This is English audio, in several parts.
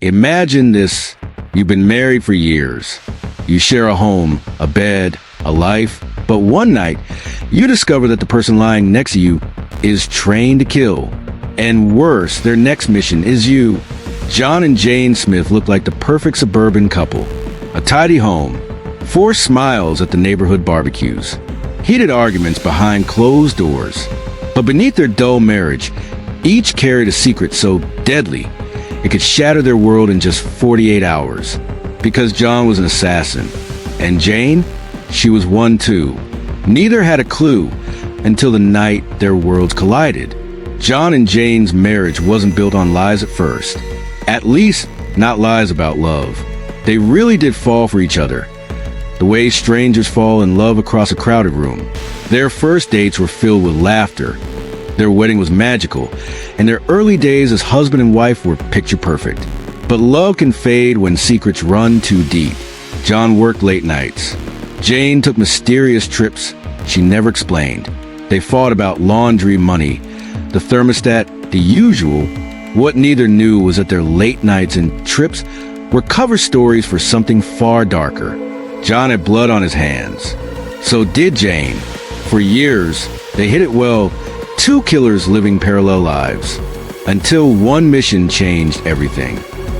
Imagine this. You've been married for years. You share a home, a bed, a life. But one night, you discover that the person lying next to you is trained to kill. And worse, their next mission is you. John and Jane Smith look like the perfect suburban couple. A tidy home, forced smiles at the neighborhood barbecues, heated arguments behind closed doors. But beneath their dull marriage, each carried a secret so deadly it could shatter their world in just 48 hours. Because John was an assassin, and Jane, she was one too. Neither had a clue until the night their worlds collided. John and Jane's marriage wasn't built on lies at first. At least, not lies about love. They really did fall for each other, the way strangers fall in love across a crowded room. Their first dates were filled with laughter. Their wedding was magical, and their early days as husband and wife were picture perfect. But love can fade when secrets run too deep. John worked late nights. Jane took mysterious trips she never explained. They fought about laundry, money, the thermostat, the usual. What neither knew was that their late nights and trips were cover stories for something far darker. John had blood on his hands. So did Jane. For years, they hid it well, two killers living parallel lives. Until one mission changed everything.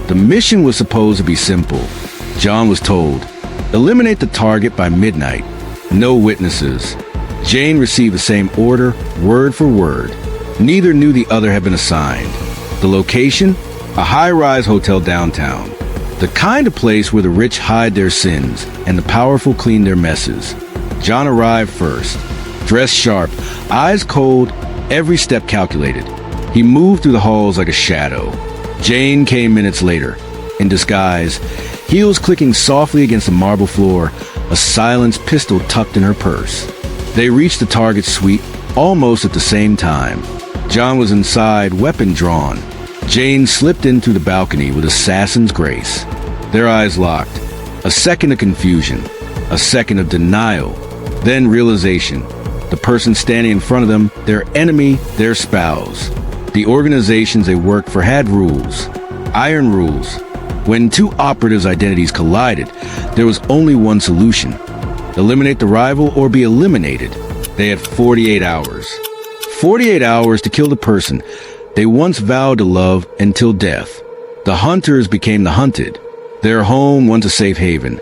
The mission was supposed to be simple. John was told, eliminate the target by midnight. No witnesses. Jane received the same order, word for word. Neither knew the other had been assigned. The location? A high-rise hotel downtown. The kind of place where the rich hide their sins and the powerful clean their messes. John arrived first. Dressed sharp, eyes cold, every step calculated. He moved through the halls like a shadow. Jane came minutes later, in disguise, heels clicking softly against the marble floor, a silenced pistol tucked in her purse. They reached the target suite almost at the same time. John was inside, weapon drawn. Jane slipped in through the balcony with assassin's grace. Their eyes locked. A second of confusion, a second of denial, then realization. The person standing in front of them, their enemy, their spouse. The organizations they worked for had rules. Iron rules. When two operatives' identities collided, there was only one solution. Eliminate the rival or be eliminated. They had 48 hours. 48 hours to kill the person they once vowed to love until death. The hunters became the hunted. Their home, once a safe haven,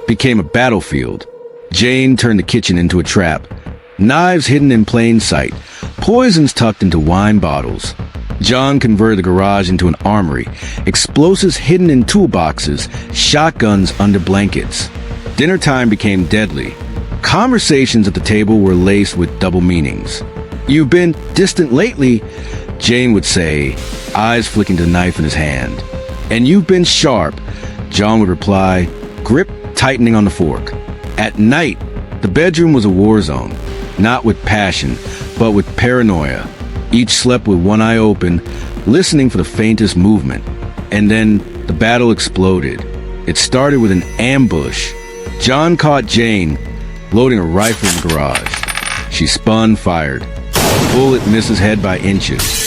became a battlefield. Jane turned the kitchen into a trap. Knives hidden in plain sight. Poisons tucked into wine bottles. John converted the garage into an armory. Explosives hidden in toolboxes. Shotguns under blankets. Dinner time became deadly. Conversations at the table were laced with double meanings. You've been distant lately, Jane would say, eyes flicking the knife in his hand. And you've been sharp, John would reply, grip tightening on the fork. At night, the bedroom was a war zone, not with passion, but with paranoia. Each slept with one eye open, listening for the faintest movement. And then the battle exploded. It started with an ambush. John caught Jane, loading a rifle in the garage. She spun, fired. A bullet missed his head by inches.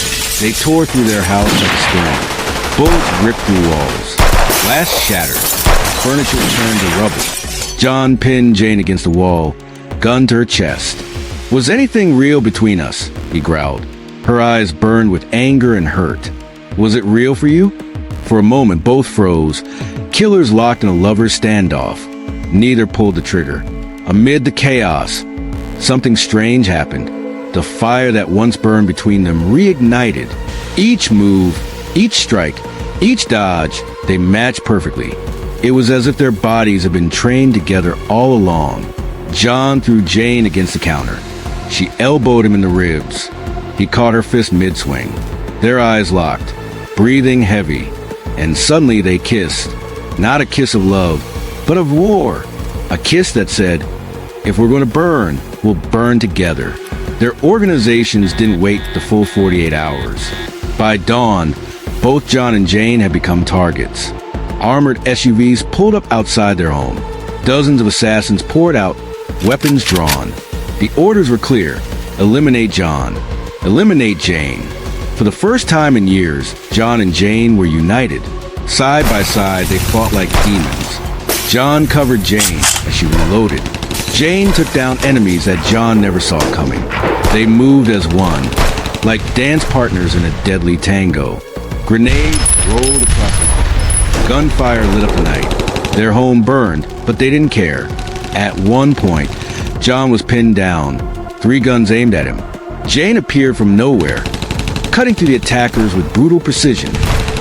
They tore through their house like a storm. Bullets ripped through walls. Glass shattered. Furniture turned to rubble. John pinned Jane against the wall, gun to her chest. Was anything real between us? He growled. Her eyes burned with anger and hurt. Was it real for you? For a moment, both froze. Killers locked in a lover's standoff. Neither pulled the trigger. Amid the chaos, something strange happened. The fire that once burned between them reignited. Each move, each strike, each dodge, they matched perfectly. It was as if their bodies had been trained together all along. John threw Jane against the counter. She elbowed him in the ribs. He caught her fist mid-swing. Their eyes locked, breathing heavy. And suddenly they kissed. Not a kiss of love, but of war. A kiss that said, if we're going to burn, we'll burn together. Their organizations didn't wait the full 48 hours. By dawn, both John and Jane had become targets. Armored SUVs pulled up outside their home. Dozens of assassins poured out, weapons drawn. The orders were clear. Eliminate John. Eliminate Jane. For the first time in years, John and Jane were united. Side by side, they fought like demons. John covered Jane as she reloaded. Jane took down enemies that John never saw coming. They moved as one, like dance partners in a deadly tango. Grenades rolled across the hall. Gunfire lit up the night. Their home burned, but they didn't care. At one point, John was pinned down, 3 guns aimed at him. Jane appeared from nowhere, cutting through the attackers with brutal precision.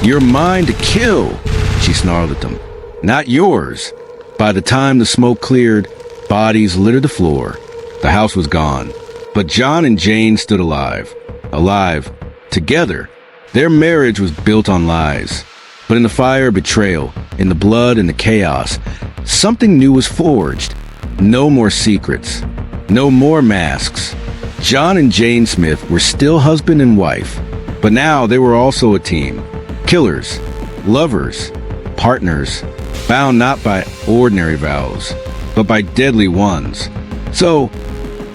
"You're mine to kill," she snarled at them. "Not yours." By the time the smoke cleared, bodies littered the floor. The house was gone. But John and Jane stood alive. Alive. Together. Their marriage was built on lies. But in the fire, betrayal. In the blood and the chaos, something new was forged. No more secrets. No more masks. John and Jane Smith were still husband and wife. But now they were also a team. Killers. Lovers. Partners. Bound not by ordinary vows, but by deadly ones. So,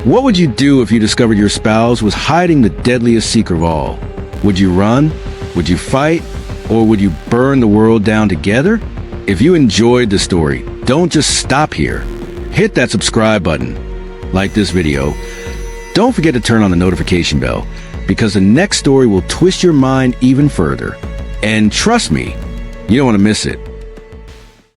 what would you do if you discovered your spouse was hiding the deadliest secret of all? Would you run? Would you fight? Or would you burn the world down together? If you enjoyed the story, don't just stop here. Hit that subscribe button. Like this video. Don't forget to turn on the notification bell, because the next story will twist your mind even further. And trust me, you don't want to miss it.